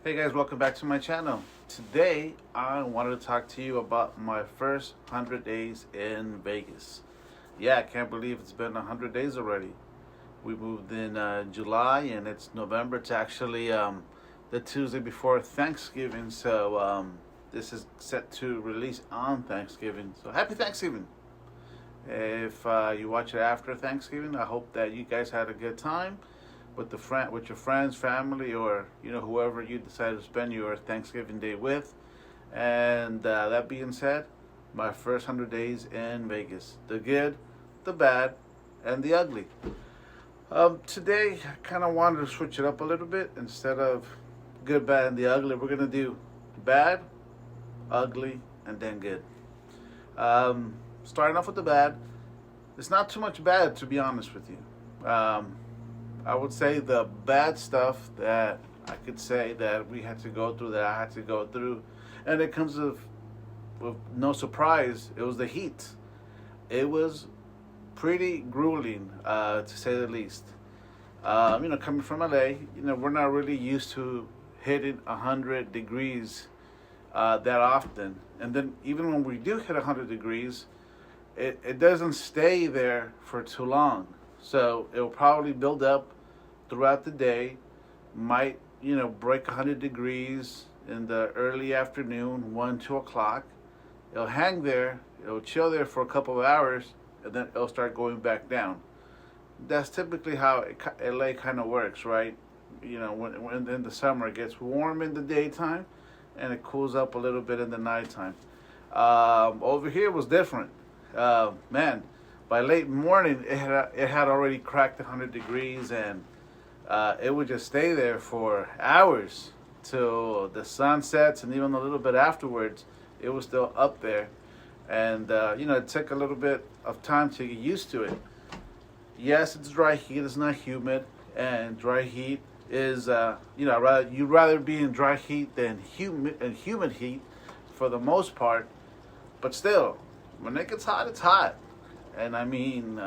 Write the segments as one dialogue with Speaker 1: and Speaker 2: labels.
Speaker 1: Hey guys, welcome back to my channel. Today I wanted to talk to you about my first 100 days in Vegas. Yeah, I can't believe it's been 100 days already. We moved in July and it's November. It's actually the Tuesday before Thanksgiving, so this is set to release on Thanksgiving. So happy Thanksgiving. If you watch it after Thanksgiving, I hope that you guys had a good time with with your friends, family, or whoever you decide to spend your Thanksgiving day with. And that being said, my first 100 days in Vegas, the good, the bad, and the ugly. Today, I kind of wanted to switch it up a little bit. Instead of good, bad, and the ugly, we're gonna do bad, ugly, and then good. Starting off with the bad, it's not too much bad, to be honest with you. I would say the bad stuff that I could say that we had to go through, that I had to go through, and it comes with no surprise, it was the heat. It was pretty grueling, to say the least. Coming from LA, we're not really used to hitting 100 degrees that often. And then even when we do hit 100 degrees, it doesn't stay there for too long. So it will probably build up throughout the day, might, break 100 degrees in the early afternoon, 1, 2 o'clock. It'll hang there, it'll chill there for a couple of hours, and then it'll start going back down. That's typically how LA kind of works, right? When in the summer it gets warm in the daytime, and it cools up a little bit in the nighttime. Over here was different. Man, by late morning, it had already cracked 100 degrees, and it would just stay there for hours till the sun sets, and even a little bit afterwards, it was still up there. And it took a little bit of time to get used to it. Yes, it's dry heat; it's not humid, and dry heat is you'd rather be in dry heat than humid heat for the most part. But still, when it gets hot, it's hot. And I mean,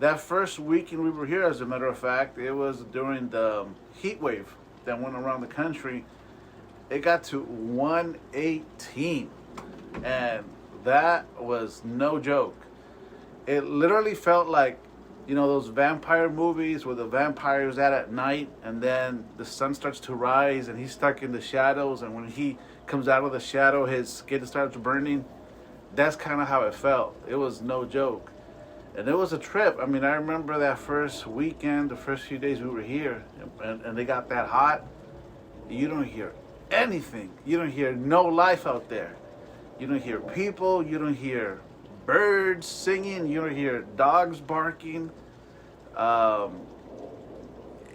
Speaker 1: that first weekend we were here, as a matter of fact, it was during the heat wave that went around the country. It got to 118, and that was no joke. It literally felt like, those vampire movies where the vampire's at night, and then the sun starts to rise, and he's stuck in the shadows, and when he comes out of the shadow, his skin starts burning. That's kind of how it felt. It was no joke. And it was a trip. I mean, I remember that first weekend, the first few days we were here, and they got that hot. You don't hear anything. You don't hear no life out there. You don't hear people. You don't hear birds singing. You don't hear dogs barking.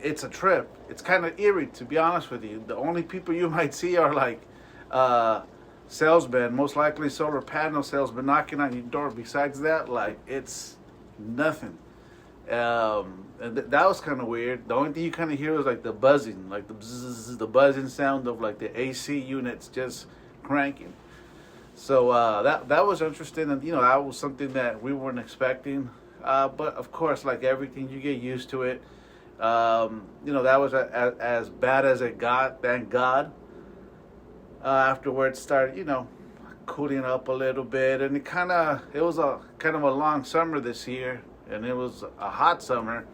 Speaker 1: It's a trip. It's kind of eerie, to be honest with you. The only people you might see are like salesmen, most likely solar panel salesmen knocking on your door. Besides that, like, it's nothing. That was kind of weird. The only thing you kind of hear was like the buzzing, like the bzzz, the buzzing sound of like the AC units just cranking. So that was interesting, and that was something that we weren't expecting. But of course, like everything, you get used to it. That was as bad as it got. Thank God. Afterwards, started cooling up a little bit, and it was a kind of a long summer this year, and it was a hot summer,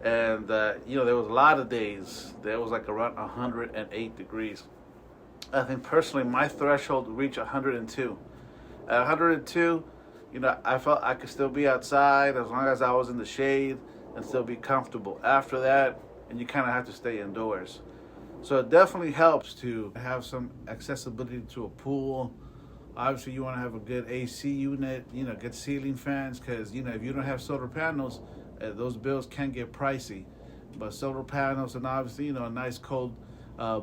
Speaker 1: and there was a lot of days there was like around 108 degrees. I think personally my threshold reached 102. At 102, I felt I could still be outside as long as I was in the shade and still be comfortable. After that, and you kind of have to stay indoors. So it definitely helps to have some accessibility to a pool. Obviously, you want to have a good AC unit, good ceiling fans, because, if you don't have solar panels, those bills can get pricey. But solar panels, and obviously, a nice cold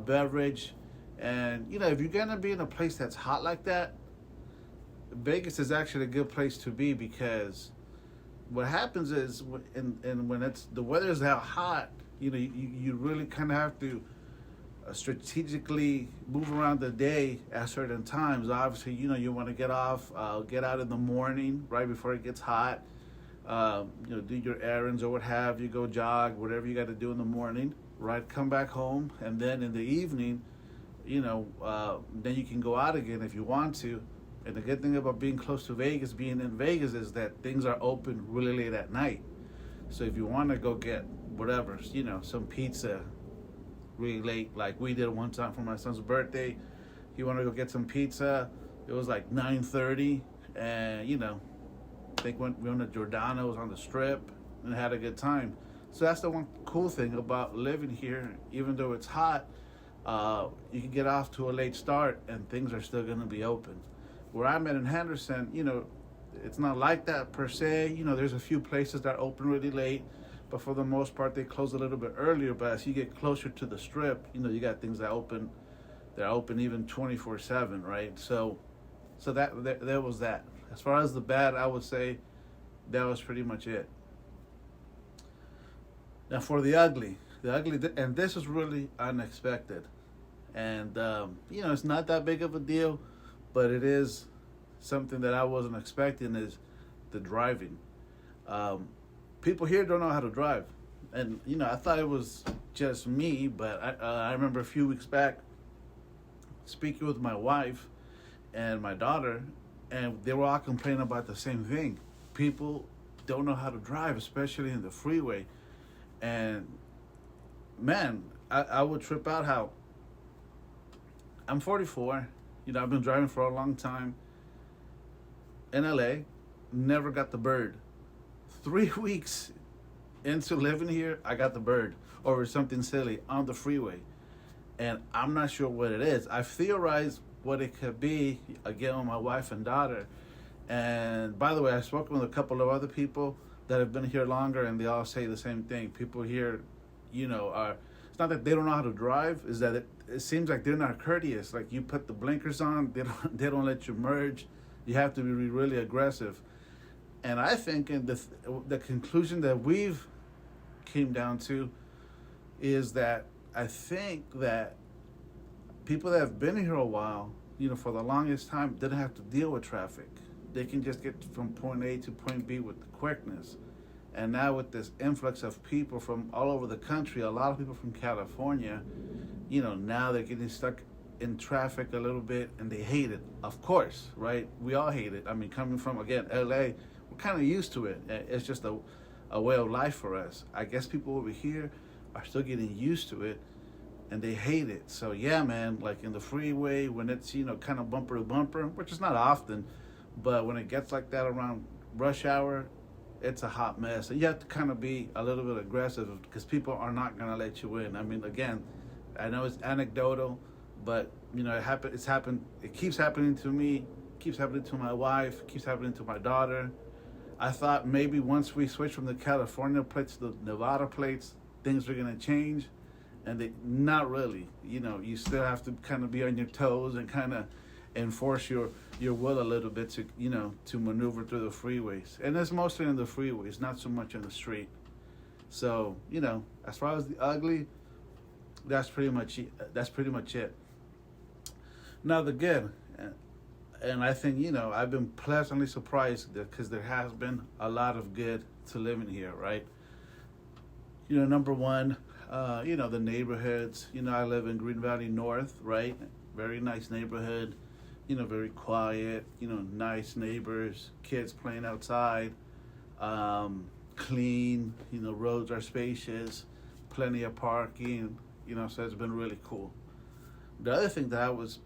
Speaker 1: beverage. And, if you're going to be in a place that's hot like that, Vegas is actually a good place to be, because what happens is, when the weather is that hot, you really kind of have to strategically move around the day at certain times. Obviously, you want to get out in the morning right before it gets hot. Do your errands or what have you, go jog, whatever you got to do in the morning. right? Come back home, and then in the evening, then you can go out again if you want to. And the good thing about being close to Vegas, being in Vegas, is that things are open really late at night. So if you want to go get whatever, some pizza really late, like we did one time for my son's birthday, you want to go get some pizza. It was like 9:30, and I think we went to Giordano's on the Strip and had a good time. So that's the one cool thing about living here. Even though it's hot, you can get off to a late start, and things are still going to be open. Where I'm at in Henderson, it's not like that per se. There's a few places that open really late, but for the most part, they close a little bit earlier. But as you get closer to the Strip, you got things that open. They're open even 24/7, right? So that was that. As far as the bad, I would say that was pretty much it. Now for the ugly, and this is really unexpected, and it's not that big of a deal, but it is something that I wasn't expecting, is the driving. People here don't know how to drive, and I thought it was just me, but I remember a few weeks back speaking with my wife and my daughter, and they were all complaining about the same thing. People don't know how to drive, especially in the freeway. And man, I would trip out how I'm 44. I've been driving for a long time. In LA, never got the bird. 3 weeks into living here, I got the bird over something silly on the freeway. And I'm not sure what it is. I've theorized what it could be, again, with my wife and daughter. And by the way, I've spoken with a couple of other people that have been here longer, and they all say the same thing. People here, are, it's not that they don't know how to drive, is that it seems like they're not courteous. Like, you put the blinkers on, they don't let you merge. You have to be really aggressive. And I think in the conclusion that we've came down to is that I think that people that have been here a while, for the longest time, didn't have to deal with traffic. They can just get from point A to point B with quickness. And now with this influx of people from all over the country, a lot of people from California, now they're getting stuck in traffic a little bit, and they hate it. Of course, right? We all hate it. I mean, coming from, again, LA, we're kind of used to it. It's just a way of life for us. I guess people over here are still getting used to it, and they hate it. So yeah, man, like in the freeway, when it's, kind of bumper to bumper, which is not often, but when it gets like that around rush hour, it's a hot mess. And you have to kind of be a little bit aggressive, because people are not going to let you in. I mean, again, I know it's anecdotal, but it keeps happening to me, keeps happening to my wife, keeps happening to my daughter. I thought maybe once we switch from the California plates to the Nevada plates, things are going to change, and not really. You still have to kind of be on your toes and kind of enforce your will a little bit to maneuver through the freeways. And it's mostly in the freeways, not so much in the street. So, as far as the ugly, that's pretty much it. Now the good, and I think, I've been pleasantly surprised because there has been a lot of good to living here, right? Number one, the neighborhoods. I live in Green Valley North, right? Very nice neighborhood, very quiet, nice neighbors, kids playing outside, clean, roads are spacious, plenty of parking, so it's been really cool. The other thing that I was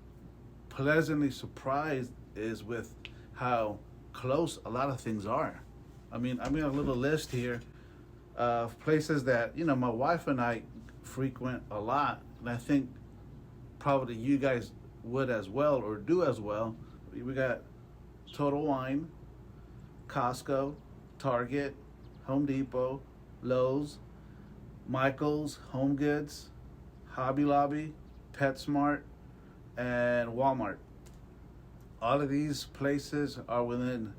Speaker 1: pleasantly surprised is with how close a lot of things are. I mean, a little list here of places that, my wife and I frequent a lot, and I think probably you guys would as well, or do as well. We got Total Wine, Costco, Target, Home Depot, Lowe's, Michael's, Home Goods, Hobby Lobby, PetSmart, and Walmart. All of these places are within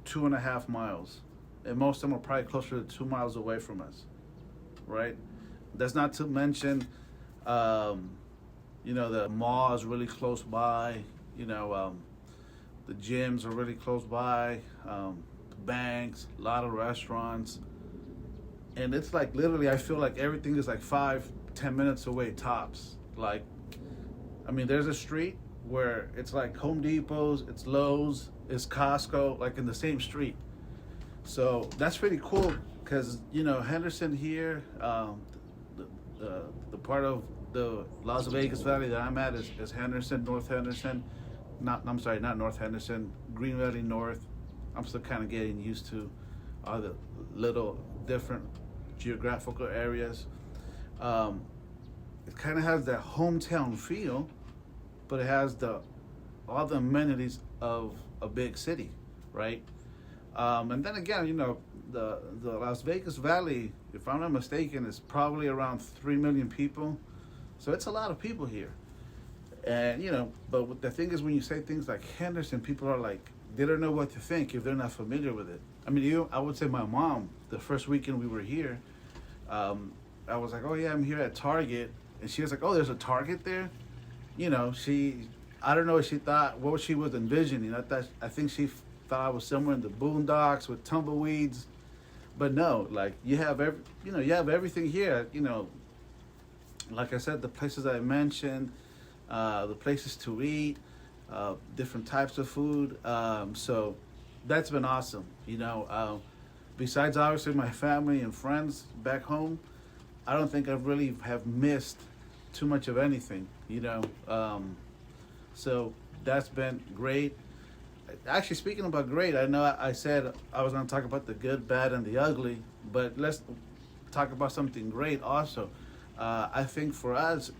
Speaker 1: 2.5 miles, and most of them are probably closer to 2 miles away from us, right? That's not to mention, the mall is really close by. The gyms are really close by. Banks, a lot of restaurants, and it's like literally, I feel like everything is like 5 10 minutes away tops. Like, I mean, there's a street where it's like Home Depots, it's Lowe's, it's Costco, like in the same street. So that's pretty cool because, you know, Henderson here, the part of the Las Vegas Valley that I'm at is Henderson, North Henderson. I'm sorry, not North Henderson, Green Valley North. I'm still kind of getting used to all the little different geographical areas. It kind of has that hometown feel, but it has all the amenities of a big city, right? And then again, you know, the Las Vegas Valley, if I'm not mistaken, is probably around 3 million people. So it's a lot of people here. And, you know, but the thing is, when you say things like Henderson, people are like, they don't know what to think if they're not familiar with it. I mean, I would say my mom, the first weekend we were here, I was like, oh yeah, I'm here at Target. And she was like, oh, there's a Target there? You know, I don't know what she thought, what she was envisioning. I think she thought I was somewhere in the boondocks with tumbleweeds. But no, like, you have everything here, you know. Like I said, the places I mentioned, the places to eat, different types of food. So that's been awesome, you know. Besides, obviously, my family and friends back home, I don't think I really have missed too much of anything, you know. So that's been great. Actually, speaking about great, I know I said I was going to talk about the good, bad, and the ugly, but let's talk about something great also. I think for us,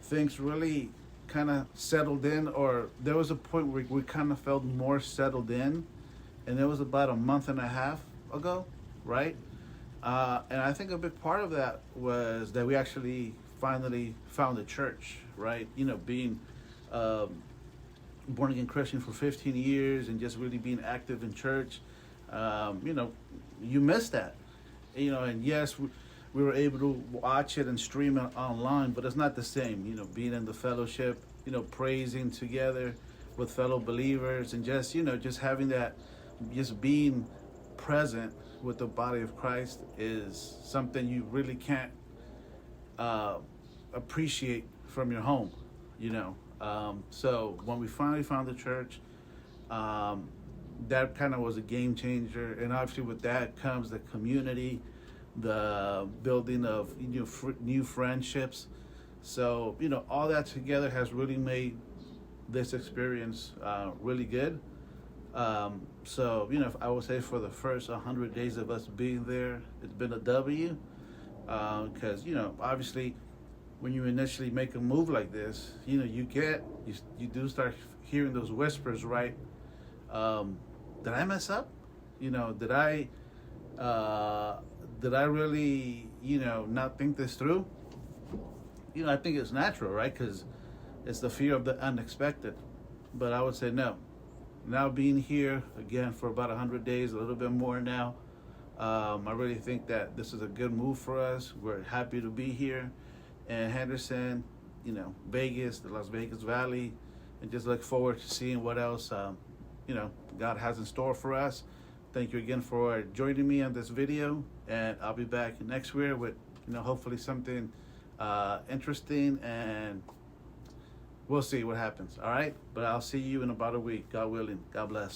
Speaker 1: things really kind of settled in, or there was a point where we kind of felt more settled in, and it was about a month and a half ago, right? And I think a big part of that was that we actually finally found a church, right? You know, being born again Christian for 15 years and just really being active in church, you know, you miss that, you know. And yes, we were able to watch it and stream it online, but it's not the same, you know, being in the fellowship, you know, praising together with fellow believers, and just, you know, just having that, just being present with the body of Christ is something you really can't appreciate from your home, you know. So when we finally found the church, that kind of was a game changer. And obviously with that comes the community, the building of new friendships. So, you know, all that together has really made this experience really good. So, you know, I would say for the first 100 days of us being there, it's been a W. Because, you know, obviously when you initially make a move like this, you know, you do start hearing those whispers, right? Did I mess up? You know, did I really, you know, not think this through? You know, I think it's natural, right? Because it's the fear of the unexpected. But I would say no. Now being here again for about 100 days, a little bit more now, I really think that this is a good move for us. We're happy to be here in Henderson, you know, Vegas, the Las Vegas Valley, and just look forward to seeing what else, you know, God has in store for us. Thank you again for joining me on this video, and I'll be back next year with, you know, hopefully something interesting, and we'll see what happens. All right, but I'll see you in about a week, God willing. God bless.